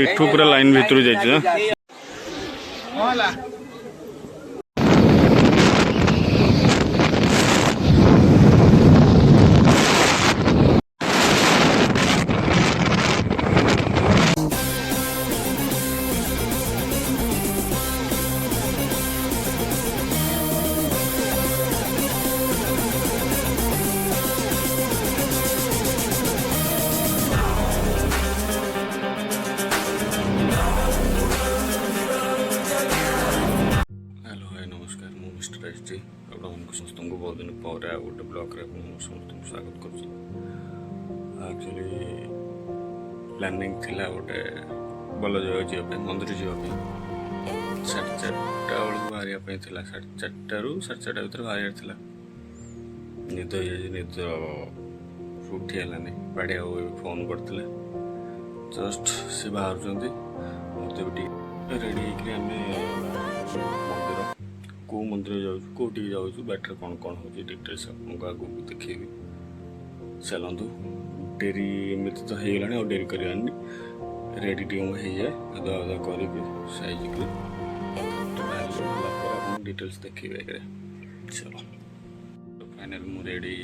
एठू पूरा लाइन भीतर जाइए समस्त बहुत दिन पर गोटे ब्लॉक समस्त स्वागत कर प्लानिंग थिला गोटे बल जगह मंदिर जावाई 4:30 बेलू बाहर थिला 4:30 रू 4:30 भर बाहर निद निद उठीगलानी बाड़िया फोन करते जस्ट सी बाहर मत रेडी मंदिर कौ मंदिर जाऊँ जाऊँ बैटर कौन कौन हो डिटेल्स आपको आगे देखी चलतु डेरी एमती तो हो गला डेरी कर रेडी टी हो जाए गाधा गाधा कर डिटेल्स देखिए चलो फाइनल मु रेडी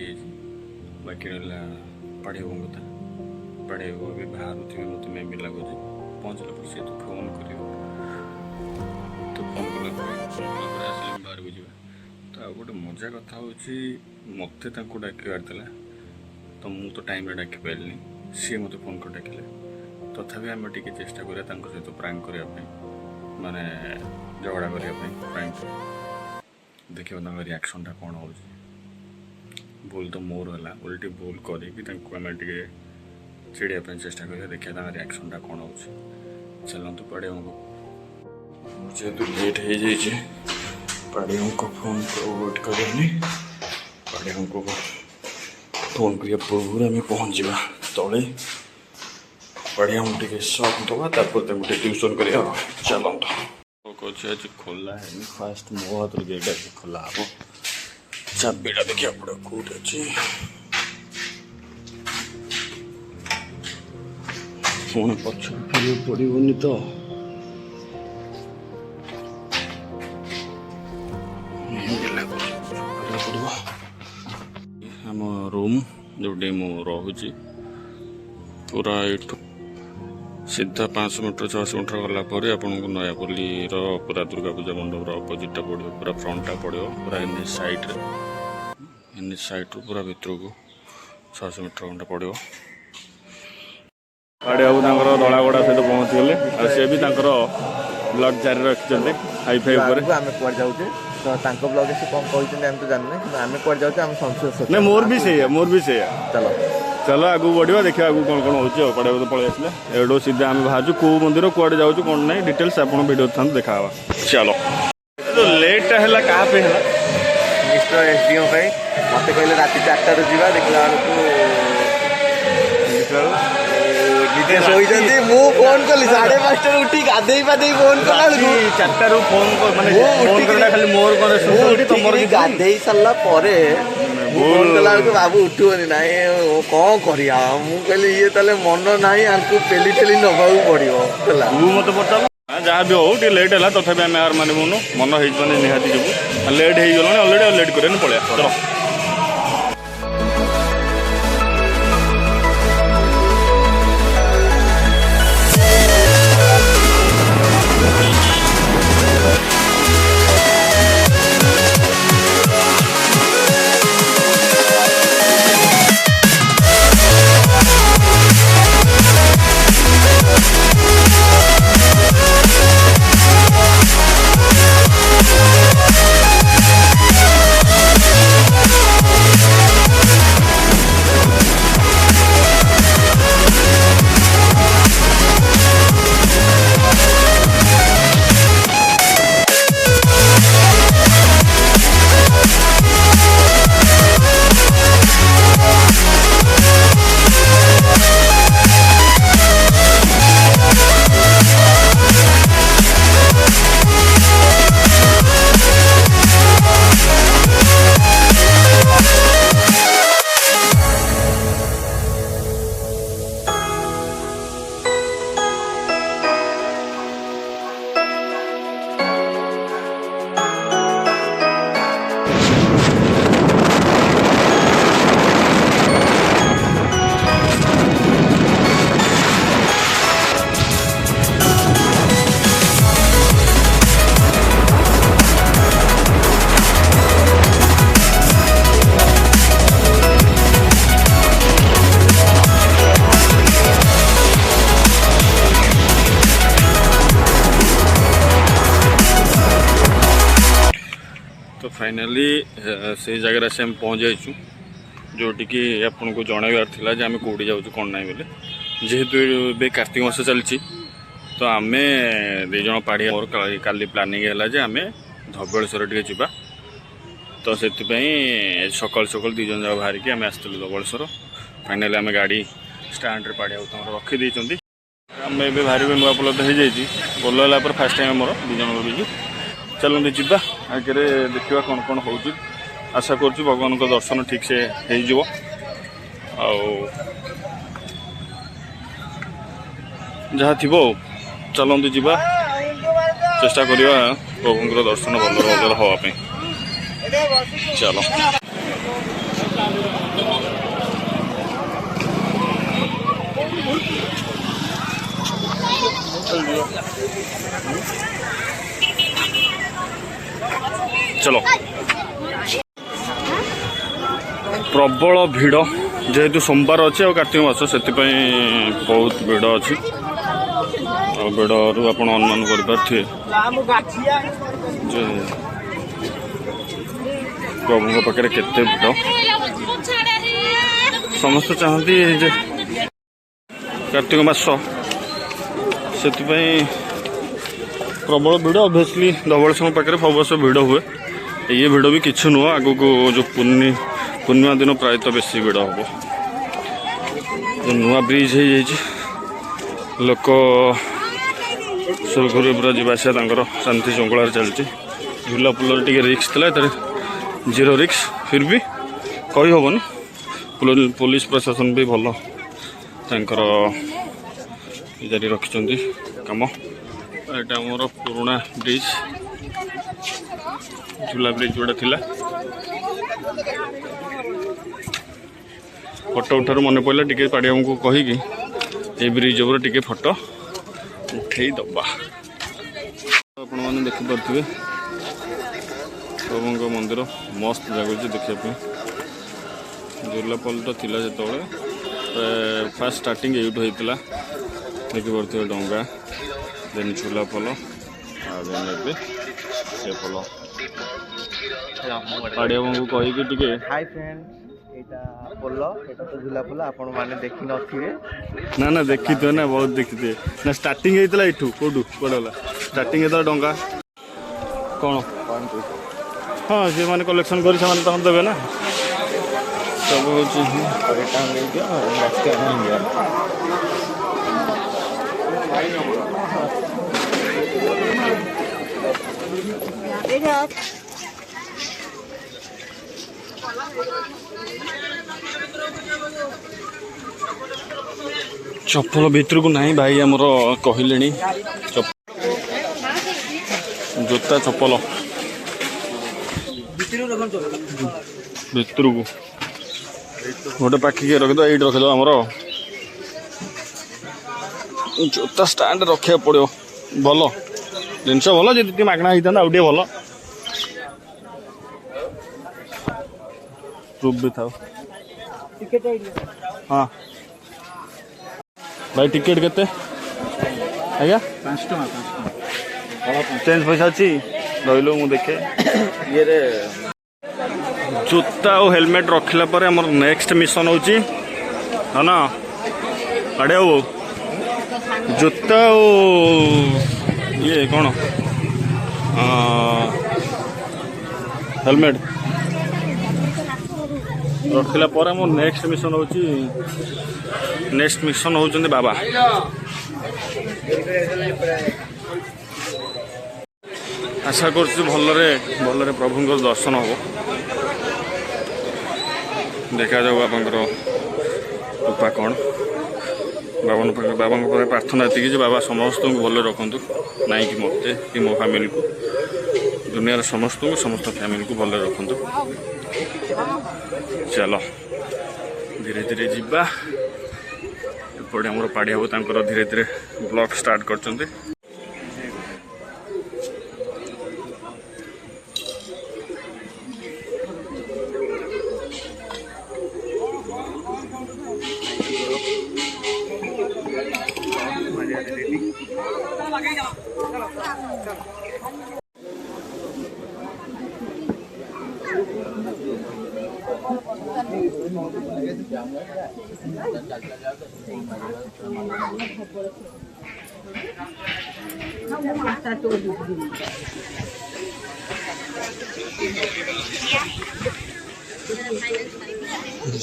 बाकी रहा पढ़े कथा पढ़े भी बाहर थे मत मे भी लगुच पहुँचला पर सी तो फोन कर तो फोन कला आस बाहर को जा तो गोटे मजा कथा हूँ मत डाकिबार था तो मु तो टाइम डाक पारे सी मत फोन कर डाकिले तथापि आम टे चेष्टा करा सहित प्रांक करने माने झगड़ा करने प्रांक देखिए रिएक्शन कौन हो भूल तो मोर है उल्टी भूल करके चिड़िया चेष्टा करा देखिए रिएक्शन कौन हो चलतु पड़े जेहेतु लेट हो जाए पड़े को फोन वेट करनी पड़े को फोन कर पूर्व आम पहुँच जा तले पड़े टे सक दबा गोटे ट्यूशन कर चलते आज खोला है फास्ट मो हाथ गेट आज खोला हम चाबीटा देखिए पड़े कौट अच्छे पुणी पछ पड़ोनी तो आम रूम जोटे मु रोचे पूरा ये सीधा 500 मीटर 600 मीटर गलापर आपन को नयापल्ली पूरा दुर्गा पूजा मंडप अपोजिटा पड़ो पूरा फ्रंटा पड़ो पूरा एनएच साइड पूरा भितर को 600 मीटर घंटा पड़ो आड़े बाबू दलागड़ा सहित पहुँची गले सी भी ब्लॉग जारी रखिंट हाईफाई आम कुआड़ जाऊे तो ब्लॉग से कौन कहते हैं तो जानने आम कुआड़ जाऊे आम संशय नहीं मोर भी से चलो चलो आगू बढ़िया देखिए आगू कौन कौन हो पड़े तो पलि आसले एडो सीधा आम बाहर कौ मंदिर कुआड़े जाऊँ कौन ना डिटेल्स आप वीडियो था देखा चलो तो लेट है क्या मिस्टर एसडीओ मत कहले रात 4 रू जा देखला फोन कली 5:30 उठी गाधे फोन कला 4 रू फोन माने खाली मोर करे गाधे सारा फोन कला बाबू उठुनि ना कौन करिया मुझे ये ताले मन ना आपको पेली ठेली नवा पड़ो मत पचार जहाँ भी हो लेट है तथापि आम यार मानबुन मन हो निहाती जब लेट हो गला अलरेडी लेट कर पलि चलो। फाइनाली से जगह से आम पहुँच जाइछु जोटिकी आपन को जनइबार थिला जे आम कौटी जाऊँ कौन ना बोले जेहेतु ए कार्तिक मास चलती तो आम these Padhi more Kali planning है आम धवलेश्वर टे जा तो से सकाल सकाल दीज जाक बाहर की आम आसलु धवलेश्वर फाइनाली आम गाड़ी स्टाण्ड पाढ़िया रखी आम ए बाहर नुआ पोल तो हो जाइए पोल है फास्ट टाइम मोर दीज भी चलते जा आगे देखा कौन कौन हो आशा कर भगवान को दर्शन ठीक से हो जहाँ थी चलते जा चेष्टा करवा प्रभुंर दर्शन भल भल हाँपी चलो चलो प्रबल भिड़ जेहेतु सोमवार अच्छे और कार्तिक मास से बहुत भिड़ अच्छी भिड़ रू आप अनुमान कर प्रभु पाखे केते भिड़ समस्त चाहती कार्तिक मास से प्रबल भिड़ ऑब्वियसली धवलेश्वर पाखे सब वर्ष भिड़ हुए ये भिड़ भी किछु नुह आगु को जो पूर्णिमा दिन प्रायतः बेसी भिड़ हम नुआ ब्रिज हो लोक सुरखुरी पूरा जावासिया शांति श्रृंखला चलती झूला पुल टे रिक्स था जीरो रिक्स फिर भी कही हेनी पुलिस प्रशासन भी भल जारी रखिंट कम एटा मोर पुराना ब्रिज झूला ब्रिज जोड़ा थिला फोटो उठार मन पड़ा टी पाड़िया को कहीकि ये ब्रिज उपर टी फोटो उठे दबा आपण मैंने देखिपे प्रभु मंदिर मस्त लगुच देखा झूला पॉल थिला जो फास्ट स्टार्टिंग यूट होता देखिपे डंगा देन झूला पॉल आगे पॉल पाड़िया को कहीकि टी हाय फ्रेंड्स एटा पोलो एटा तो झूला पोलो आपण माने देखि नथिबे ना ना देखी तो ना बहुत देखी थे ना स्टार्टिंग होता एठू कोडू कोडला स्टार्टिंग होता डंगा कौन हाँ से माने कलेक्शन कर देवे ना सब चप्पल भीतर को नहीं भाई आमर कहले जोता चप्पल भीतर को गोटे पाखिके रखिद ये रखिद आमर जोता स्टाण्ड रखा पड़ो भल जिनस भल जी मगना होता आउ भल प्रूफ भी था हाँ भाई टिकेट केते आज्ञा 5 टका चेंज पैसा अच्छी रही मु देखे ये रे जूता और हेलमेट रखला पर हमर नेक्स्ट मिशन होची है ना अड़े वो जूता और ये कौन हेलमेट रखला पर हमर नेक्स्ट मिशन होची नेक्स्ट मिशन होचंदे बाबा आशा कर भलरे भलरे प्रभुंर दर्शन हो देखा जाऊ बाबांकर कृपा कौन बाबा प्रार्थना ये बाबा समस्त को भल रखु ना कि मत कि मो फैमिली को दुनिया समस्त को समस्त फैमिली को भल रखु चलो धीरे धीरे जीवा एपटे आम पाड़िया बाबू धीरे धीरे ब्लॉग स्टार्ट कर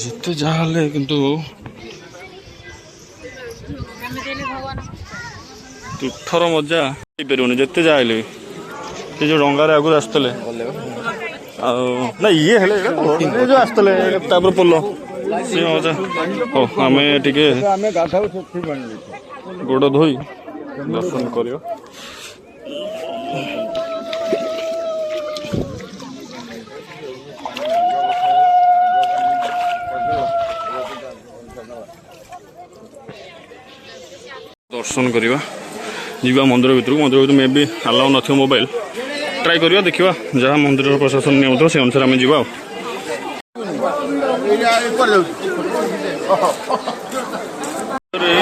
जिते जहाँ किंतु तुठर मजा पारे जिते जहाँ ये जो डंगार आगुरी आसते ना ये जो आसते पोल सी मजा हो आम टे गोड़ धोई दर्शन कर दर्शन करवा जीवा मंदिर भर मे भी अलाउ न मोबाइल ट्राई करवा देखा जहाँ मंदिर प्रशासन नियम से अनुसार आम जा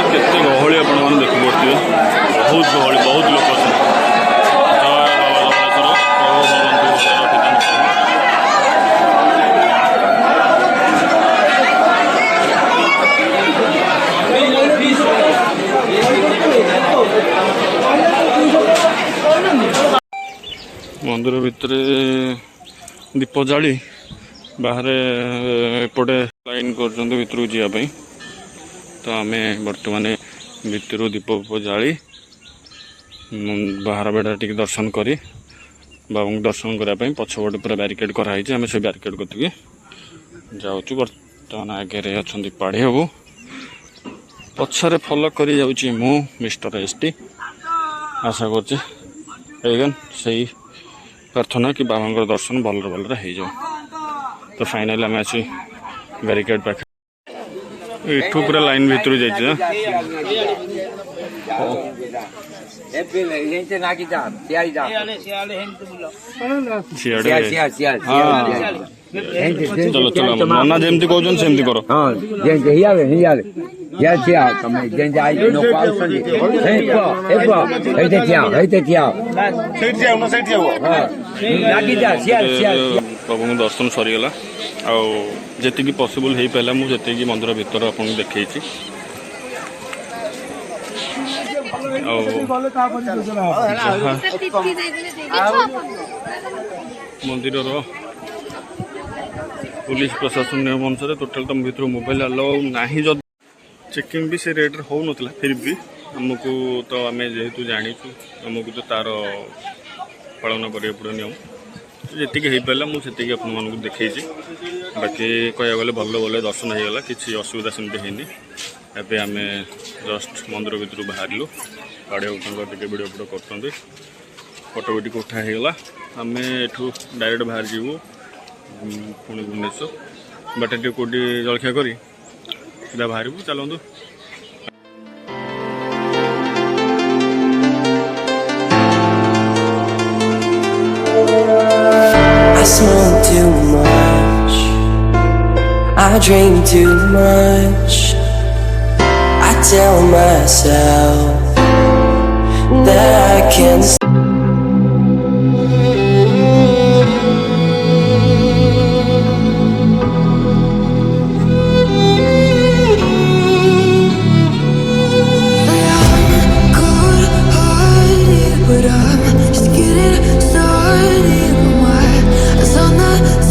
केते गहली आप देखी पड़े बहुत गहली बहुत लोग मंदिर भितर दीप जाली बाहर एपटे लाइन कर भर जावाई तो आम बर्तमान भितर दीप जाली बाहर बेड़ा टी दर्शन करी बाबू दर्शन करने पछपटे पूरा ब्यारिकेड कराई आम से ब्यारिकेड करके जाऊँ बर्तमान आगे अच्छा पाढ़ी बाबू पछरे फॉलो करी जाऊँ मु मिस्टर एसटी आशा कर सही प्रार्थना कि बाबा दर्शन भल भल हो तो फाइनाली आम आसी ब्यारिकेड पाखे एठू पूरा लाइन भीतर जाइए चलो चलो नना जमती कहते सेमती करो बाबू दर्शन सरीगला आती पॉसिबल हो पाला मुझे मंदिर भीतर आपको देखी मंदिर पुलिस प्रशासन नियम अनुसार टोटाल तुम भीतर मोबाइल अलाउ ना जब चेकिंग भी से रेट्रे हो नाला फिर भी आमको तो आम जेहेतु जाचु आमको तो तार पालन करा पड़े नियम जी हो पाला मुझे आपको देखी बाकी कह गले भल भल दर्शन होगा किसी असुविधा सेमती है एबे आम जस्ट मंदिर भीतर बाहर गाड़ी टे भिड फिड कर फोटो वीडियो उठा होगा आम एठू डायरेक्ट बाहर जीवु पुणी भुवनेश्वर बाटे टे कौटी जलखिया करी सीधा बाहर चलतु I smoke too much, I drink too much, I tell myself that I can't